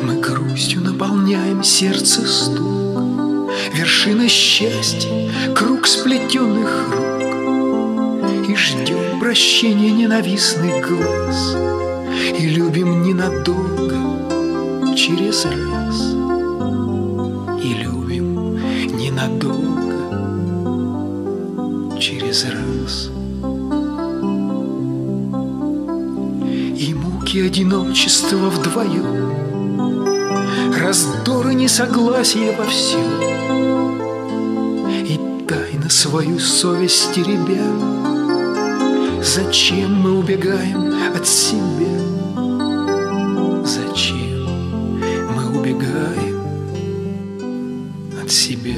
Мы грустью наполняем сердце стук, вершина счастья, круг сплетенных рук, и ждем прощения ненавистных глаз, и любим ненадолго, через раз, и любим ненадолго, через раз. И муки одиночества вдвоем, раздоры несогласия во всем, и тайно свою совесть теребя, зачем мы убегаем от себя? Зачем мы убегаем от себя?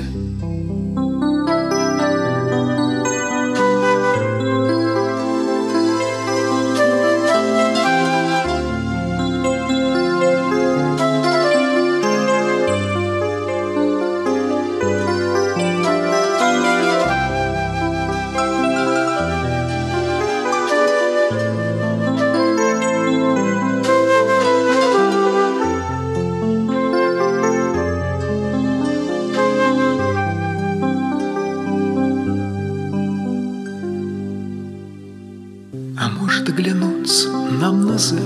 А может оглянуться нам назад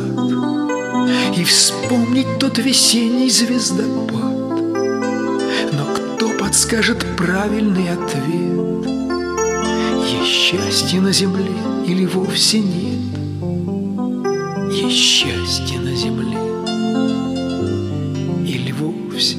и вспомнить тот весенний звездопад. Но кто подскажет правильный ответ? Есть счастье на земле или вовсе нет? Есть счастье на земле или вовсе